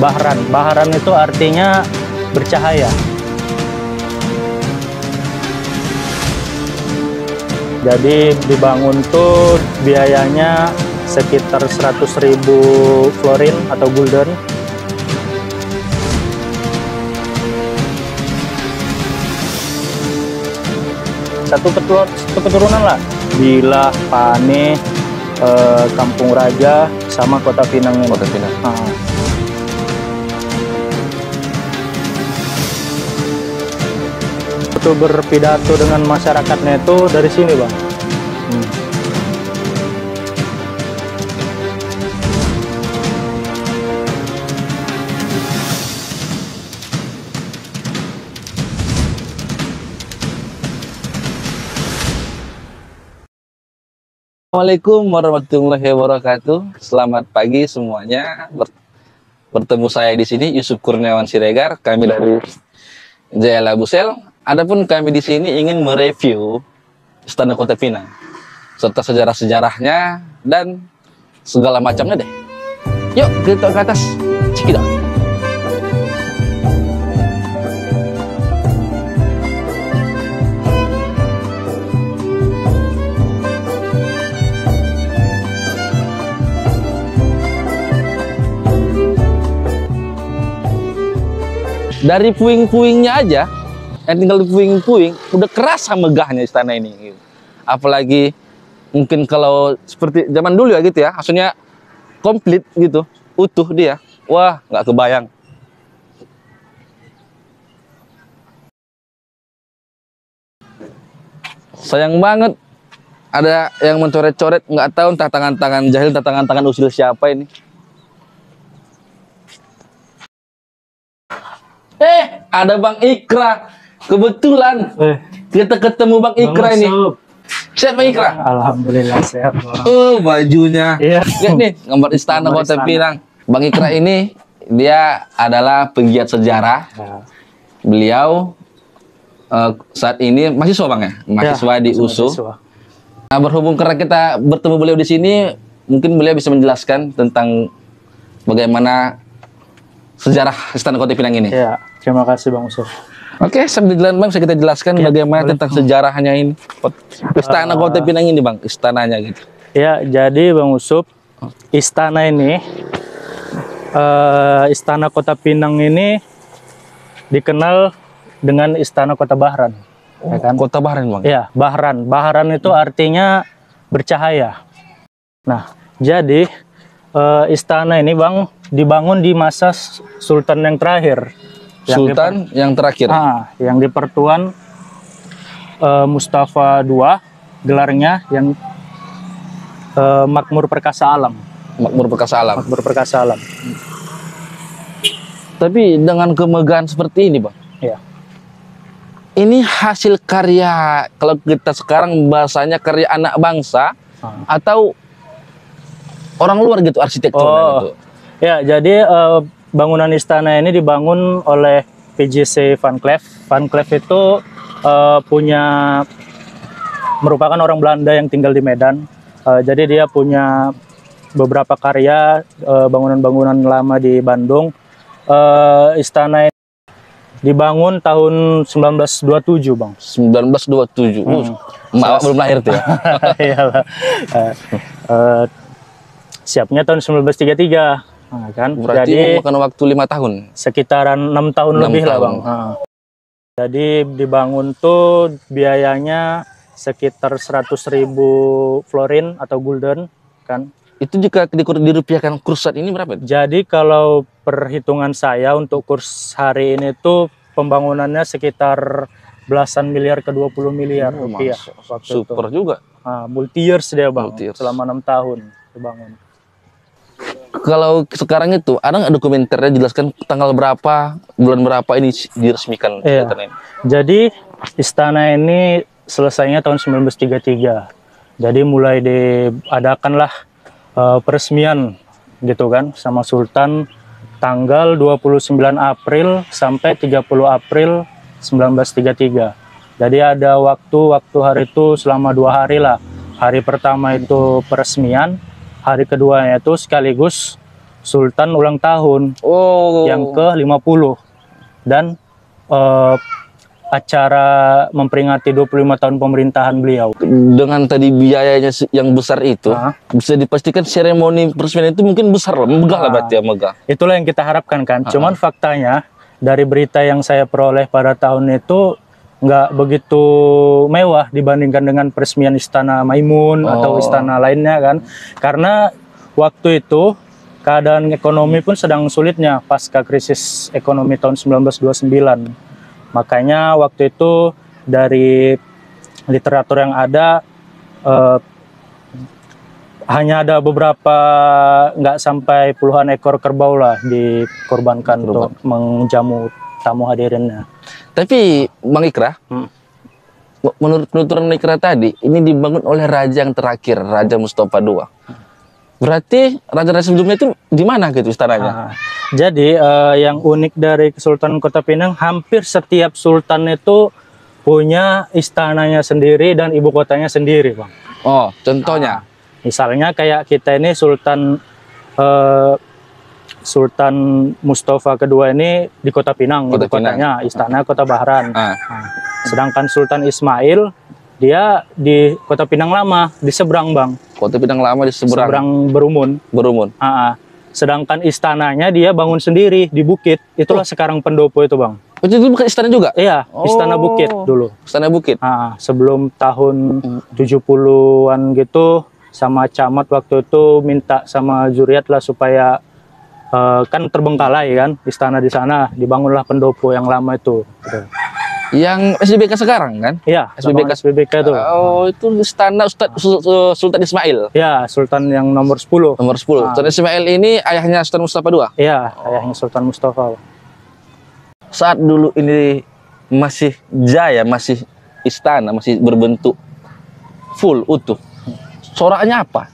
Bahran. Bahran itu artinya bercahaya. Jadi dibangun tuh biayanya sekitar 100.000 florin atau gulden. Satu keturunan lah. Bilah, Pane, Kampung Raja, sama Kota Pinang ini. Kota Pinang. Itu berpidato dengan masyarakatnya itu dari sini, Bang. Assalamualaikum warahmatullahi wabarakatuh. Selamat pagi semuanya. Bertemu saya di sini Yusuf Kurniawan Siregar. Kami dari Jaya Labusel. Adapun kami di sini ingin mereview Istana Kota Pinang serta sejarah-sejarahnya dan segala macamnya deh. Yuk kita ke atas. Cikidot. Dari puing-puingnya aja, yang tinggal di puing-puing, udah kerasa megahnya istana ini. Gitu. Apalagi mungkin kalau seperti zaman dulu ya gitu ya, maksudnya komplit gitu, utuh dia. Wah, nggak kebayang. Sayang banget ada yang mencoret-coret, nggak tahu entah tangan-tangan jahil, entah tangan-tangan usil siapa ini. Ada Bang Ikra. Kebetulan kita ketemu Bang Ikra ini. Sehat Bang Ikra? Alhamdulillah sehat. Oh, bajunya. Iya. Lihat nih, gambar Istana Kota Pinang. Bang Ikra ini dia adalah pegiat sejarah. Beliau saat ini mahasiswa Bang ya? Mahasiswa di USU. Nah, berhubung karena kita bertemu beliau di sini, mungkin beliau bisa menjelaskan tentang bagaimana sejarah Istana Kota Pinang ini. Ya, terima kasih Bang Yusuf. Oke, sambil jalan Bang, bisa kita jelaskan bagaimana tentang sejarahnya ini. Istana Kota Pinang ini Bang, istananya gitu. Ya, jadi Bang Yusuf, istana ini, Istana Kota Pinang ini dikenal dengan Istana Kota Bahran. Oh, ya kan? Kota Bahran Bang? Ya, Bahran. Bahran itu artinya bercahaya. Nah, jadi istana ini Bang dibangun di masa Sultan yang terakhir. Sultan yang terakhir? Yang di Pertuan Mustafa II, gelarnya yang Makmur Perkasa Alam. Makmur Perkasa Alam? Makmur Perkasa Alam. Tapi dengan kemegahan seperti ini Bang, ya. Ini hasil karya, kalau kita sekarang bahasanya karya anak bangsa, atau orang luar gitu arsitekturnya gitu? Ya, jadi bangunan istana ini dibangun oleh PJC Van Cleef. Van Cleef itu merupakan orang Belanda yang tinggal di Medan. Jadi dia punya beberapa karya bangunan-bangunan lama di Bandung. Istana ini dibangun tahun 1927, Bang. 1927. Maaf belum lahir tuh ya. Iyalah. Siapnya tahun 1933. Nah, kan? Berarti jadi memakan waktu 5 tahun? Sekitaran 6 tahun lebih lah Bang. Jadi dibangun tuh biayanya sekitar 100.000 florin atau gulden kan. Itu jika dirupiahkan kurs saat ini berapa? Jadi kalau perhitungan saya untuk kurs hari ini tuh pembangunannya sekitar belasan miliar ke 20 miliar rupiah. Super itu juga. Multi years dia Bang, selama 6 tahun dibangun. Kalau sekarang itu ada nggak dokumenternya jelaskan tanggal berapa, bulan berapa ini diresmikan? Iya. Jadi istana ini selesainya tahun 1933. Jadi mulai diadakanlah peresmian gitu kan sama Sultan tanggal 29 April sampai 30 April 1933. Jadi ada waktu hari itu selama 2 hari lah. Hari pertama itu peresmian, hari keduanya itu sekaligus Sultan ulang tahun Oh. yang ke-50 dan eh, acara memperingati 25 tahun pemerintahan beliau. Dengan tadi biayanya yang besar itu, Ah. bisa dipastikan seremoni peresmian itu mungkin besar lah, megah lah berarti ya, megah. Itulah yang kita harapkan kan. Cuman faktanya dari berita yang saya peroleh pada tahun itu nggak begitu mewah dibandingkan dengan peresmian Istana Maimun atau istana lainnya kan. Karena waktu itu keadaan ekonomi pun sedang sulitnya pasca krisis ekonomi tahun 1929. Makanya waktu itu dari literatur yang ada hanya ada beberapa, nggak sampai puluhan ekor kerbau lah dikorbankan untuk menjamu tamu hadirinnya. Tapi Bang Ikra, menurut penuturan Bang Ikra tadi, ini dibangun oleh raja yang terakhir, Raja Mustafa II. Berarti raja-raja sebelumnya itu di mana gitu istananya? Jadi yang unik dari Kesultanan Kota Pinang, hampir setiap sultan itu punya istananya sendiri dan ibu kotanya sendiri, Bang. Oh, contohnya? Misalnya kayak kita ini Sultan Mustafa kedua ini di Kota Pinang, ibu kotanya, istana Kota Bahran. Sedangkan Sultan Ismail dia di Kota Pinang Lama, di seberang, Bang. Kota Pinang Lama di seberang. Seberang Berumun. Sedangkan istananya dia bangun sendiri di bukit. Itulah sekarang pendopo itu, Bang. Oh, itu bukan istana juga? Iya, istana bukit dulu. Istana bukit? Sebelum tahun 70-an gitu, sama camat waktu itu minta sama juriat lah supaya kan terbengkalai kan istana di sana, dibangunlah pendopo yang lama itu. Yang SBBK sekarang kan? Iya, SBBK itu. Oh, itu istana Sultan Ismail. Ya, Sultan yang nomor 10. Nomor 10. Sultan Ismail ini ayahnya Sultan Mustafa II. Iya, ayahnya Sultan Mustafa. Saat dulu ini masih jaya, masih istana, masih berbentuk full utuh. Coraknya apa?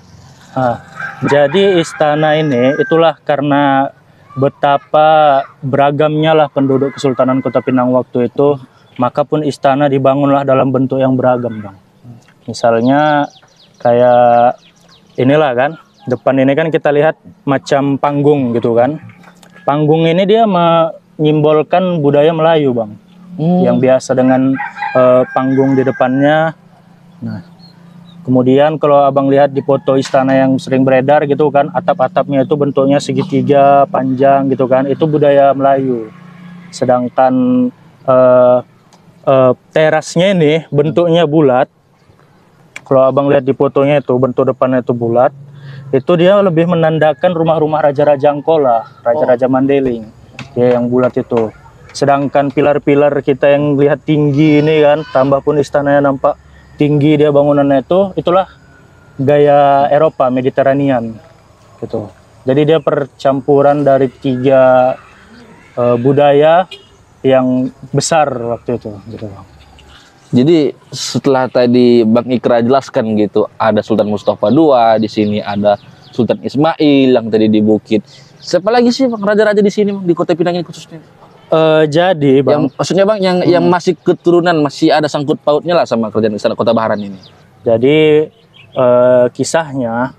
Jadi istana ini itulah karena betapa beragamnya lah penduduk Kesultanan Kota Pinang waktu itu, maka pun istana dibangunlah dalam bentuk yang beragam, Bang. Misalnya kayak inilah kan, depan ini kan kita lihat macam panggung gitu kan. Panggung ini dia menyimbolkan budaya Melayu, Bang. Yang biasa dengan panggung di depannya. Nah, kemudian kalau abang lihat di foto istana yang sering beredar gitu kan, atap-atapnya itu bentuknya segitiga panjang gitu kan, itu budaya Melayu. Sedangkan terasnya ini bentuknya bulat. Kalau abang lihat di fotonya itu bentuk depannya itu bulat, itu dia lebih menandakan rumah-rumah raja-raja Angkola, raja-raja Mandailing, ya yang bulat itu. Sedangkan pilar-pilar kita yang lihat tinggi ini kan, tambah pun istananya nampak tinggi dia bangunannya itu, itulah gaya Eropa Mediterranean gitu. Jadi dia percampuran dari 3 budaya yang besar waktu itu gitu, Bang. Jadi setelah tadi Bang Ikra jelaskan gitu, ada Sultan Mustafa II, di sini ada Sultan Ismail yang tadi di Bukit. Siapa lagi sih Bang raja-raja di sini Bang, di Kota Pinang ini khususnya? Jadi Bang, maksudnya Bang yang masih keturunan, masih ada sangkut pautnya lah sama kerajaan istana Kota Bahran ini. Jadi kisahnya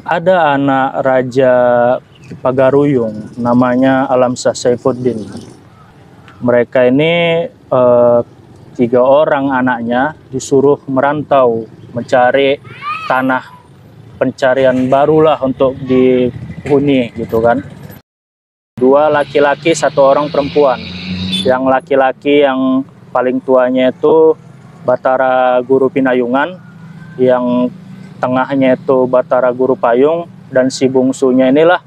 ada anak Raja Pagaruyung namanya Alamsyah Saifuddin. Mereka ini 3 orang anaknya disuruh merantau mencari tanah pencarian barulah untuk dihuni gitu kan. 2 laki-laki, 1 orang perempuan. Yang laki-laki yang paling tuanya itu Batara Guru Pinayungan, yang tengahnya itu Batara Guru Payung, dan si bungsunya inilah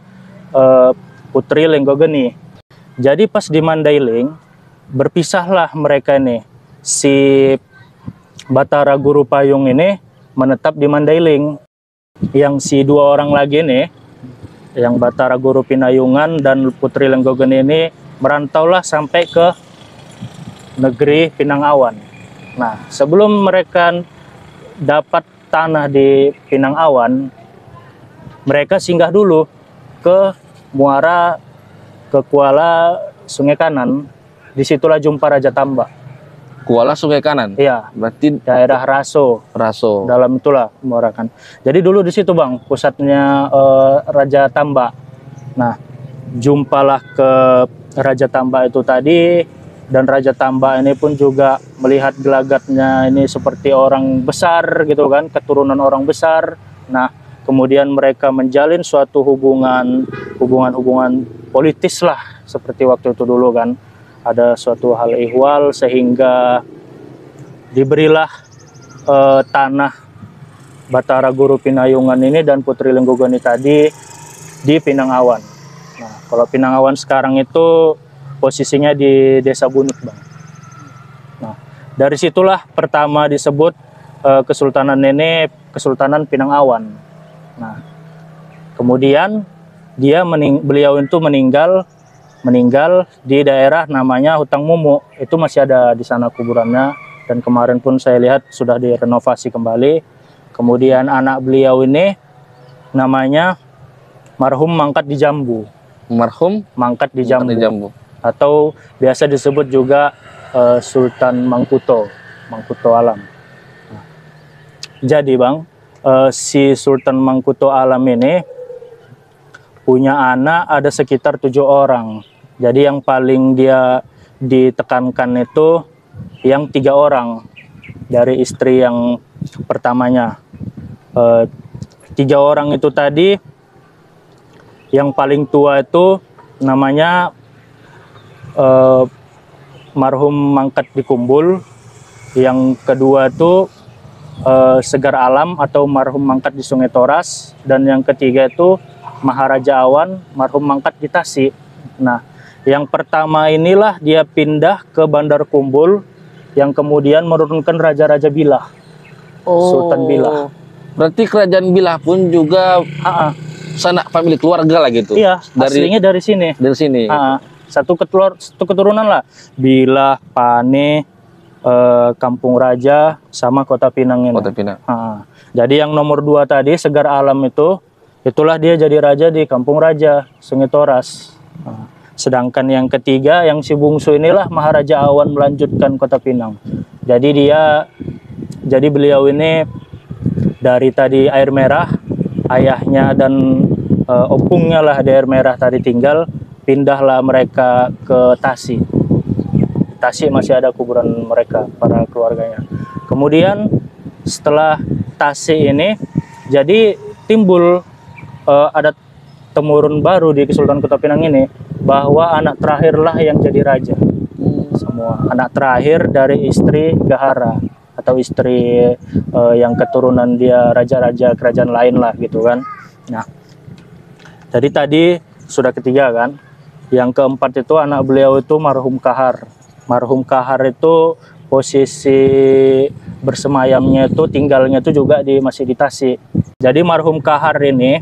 Putri Lenggogeni. Jadi pas di Mandailing berpisahlah mereka ini. Si Batara Guru Payung ini menetap di Mandailing. Yang si 2 orang lagi nih, yang Batara Guru Pinayungan dan Putri Lenggogeni ini merantaulah sampai ke negeri Pinang Awan. Nah, sebelum mereka dapat tanah di Pinang Awan, mereka singgah dulu ke muara, ke kuala Sungai Kanan. Disitulah jumpa Raja Tambak. Kuala Sungai Kanan. Iya, Berarti daerah Raso. Raso. Dalam itulah Muara kan. Jadi dulu di situ Bang, pusatnya Raja Tambak. Nah, jumpalah ke Raja Tambak itu tadi, dan Raja Tambak ini pun juga melihat gelagatnya ini seperti orang besar gitu kan, keturunan orang besar. Nah, kemudian mereka menjalin suatu hubungan politis lah seperti waktu itu dulu kan. Ada suatu hal ihwal sehingga diberilah tanah Batara Guru Pinayungan ini dan Putri Lenggogoni tadi di Pinangawan. Nah, kalau Pinangawan sekarang itu posisinya di Desa Bunut, Bang. Nah, dari situlah pertama disebut Kesultanan ini Kesultanan Pinangawan. Nah, kemudian beliau itu meninggal di daerah namanya Hutang Mumu. Itu masih ada di sana kuburannya, dan kemarin pun saya lihat sudah direnovasi kembali. Kemudian anak beliau ini namanya marhum Mangkat di Jambu. Marhum Mangkat di Jambu. Mangkat di Jambu. Atau biasa disebut juga Sultan Mangkuto Alam. Nah, jadi Bang, si Sultan Mangkuto Alam ini punya anak ada sekitar 7 orang. Jadi yang paling dia ditekankan itu yang 3 orang dari istri yang pertamanya. 3 orang itu tadi, yang paling tua itu namanya marhum Mangkat di Kumbul, yang kedua itu Segar Alam atau marhum Mangkat di Sungai Toras, dan yang ketiga itu Maharaja Awan marhum Mangkat di Tasik. Nah, yang pertama inilah dia pindah ke Bandar Kumbul, yang kemudian menurunkan Raja-Raja Bilah, Sultan Bilah. Berarti kerajaan Bilah pun juga sanak famili keluarga lah gitu. Iya, aslinya dari sini. Dari sini. Satu keturunan lah. Bilah, Pane, Kampung Raja, sama Kota Pinang ini. Kota Pinang. Jadi yang nomor 2 tadi, Segar Alam itulah dia jadi raja di Kampung Raja, Sungai Toras. Sedangkan yang ketiga, yang si bungsu inilah Maharaja Awan melanjutkan Kota Pinang. Jadi beliau ini dari tadi Air Merah, ayahnya dan opungnya lah di Air Merah tadi tinggal, pindahlah mereka ke Tasik. Tasik masih ada kuburan mereka, para keluarganya. Kemudian setelah Tasik ini, jadi timbul adat temurun baru di Kesultanan Kota Pinang ini, bahwa anak terakhirlah yang jadi raja. Semua anak terakhir dari istri Gahara atau istri yang keturunan dia raja-raja kerajaan lain lah gitu kan. Nah, jadi tadi sudah ketiga kan. Yang keempat itu anak beliau itu marhum Kahar. Marhum Kahar itu posisi bersemayamnya itu, tinggalnya itu juga masih di Tasik. Jadi marhum Kahar ini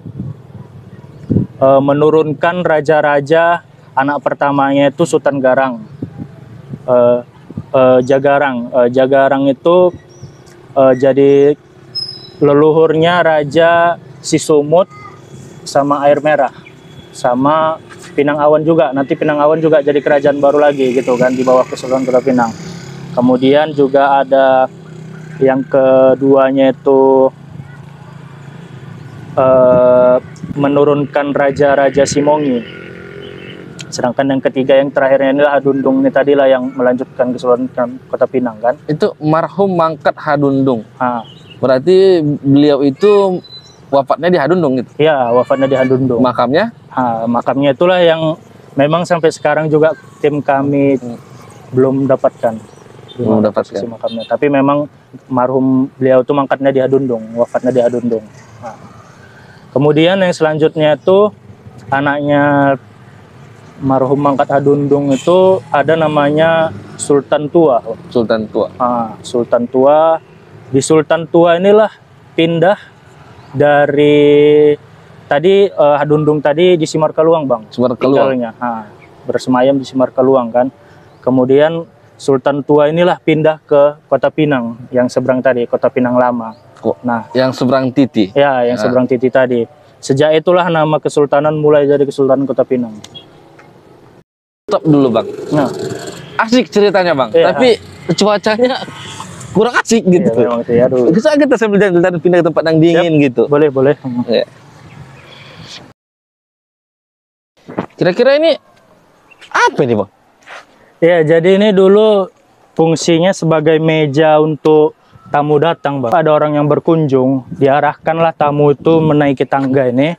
menurunkan raja-raja. Anak pertamanya itu Sultan Garang, Jagarang itu jadi leluhurnya Raja Sisumut sama Air Merah, sama Pinangawan juga. Nanti Pinangawan juga jadi kerajaan baru lagi gitu kan, di bawah Kesultanan Kota Pinang. Kemudian juga ada yang keduanya itu menurunkan Raja-Raja Simongi. Sedangkan yang ketiga, yang terakhirnya inilah Hadundung ini tadilah yang melanjutkan Kesultanan Kota Pinang kan. Itu marhum Mangkat Hadundung. Berarti beliau itu wafatnya di Hadundung gitu? Iya, wafatnya di Hadundung. Makamnya? Makamnya itulah yang memang sampai sekarang juga tim kami belum dapatkan. Belum dapatkan makamnya. Tapi memang marhum beliau itu mangkatnya di Hadundung, wafatnya di Hadundung. Kemudian yang selanjutnya itu anaknya marhum Mangkat Hadundung itu ada namanya Sultan Tua. Sultan Tua. Sultan Tua. Di Sultan Tua inilah pindah dari tadi Hadundung tadi di Simarkaluang, Bang. Simarkaluang. Bersemayam di Simarkaluang kan. Kemudian Sultan Tua inilah pindah ke Kota Pinang yang seberang tadi, Kota Pinang Lama. Nah, yang seberang Titi. Ya, yang seberang Titi tadi. Sejak itulah nama kesultanan mulai dari Kesultanan Kota Pinang. Stop dulu Bang. Asik ceritanya Bang. Tapi cuacanya kurang asik gitu. Iya, memang sih, aduh. Bisa kita sambil jalan pindah ke tempat yang dingin gitu. Boleh, boleh. Ya. Kira-kira ini apa ini, Bang? Ya, jadi ini dulu fungsinya sebagai meja untuk tamu datang, Bang. Ada orang yang berkunjung, diarahkanlah tamu itu menaiki tangga ini.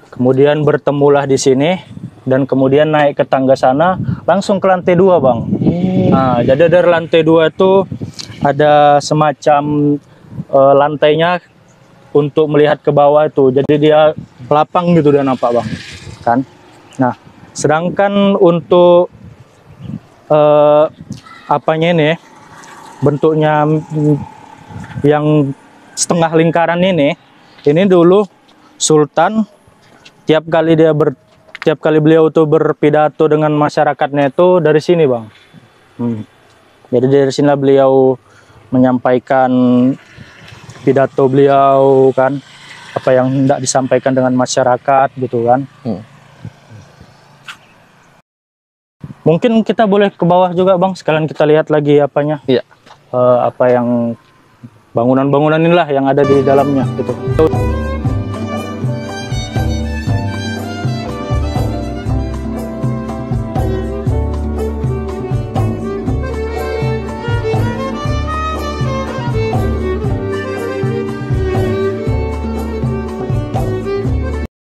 Kemudian bertemulah di sini dan kemudian naik ke tangga sana langsung ke lantai 2, Bang. Nah, jadi dari lantai 2 itu ada semacam lantainya untuk melihat ke bawah itu. Jadi dia lapang gitu dan nampak, Bang. Kan? Nah, sedangkan untuk apanya ini bentuknya yang setengah lingkaran ini dulu Sultan tiap kali beliau tuh berpidato dengan masyarakatnya itu dari sini, Bang. Jadi dari sini beliau menyampaikan pidato beliau kan, apa yang hendak disampaikan dengan masyarakat gitu kan. Mungkin kita boleh ke bawah juga, Bang, sekalian kita lihat lagi apanya. Iya. Apa yang bangunan-bangunan inilah yang ada di dalamnya gitu.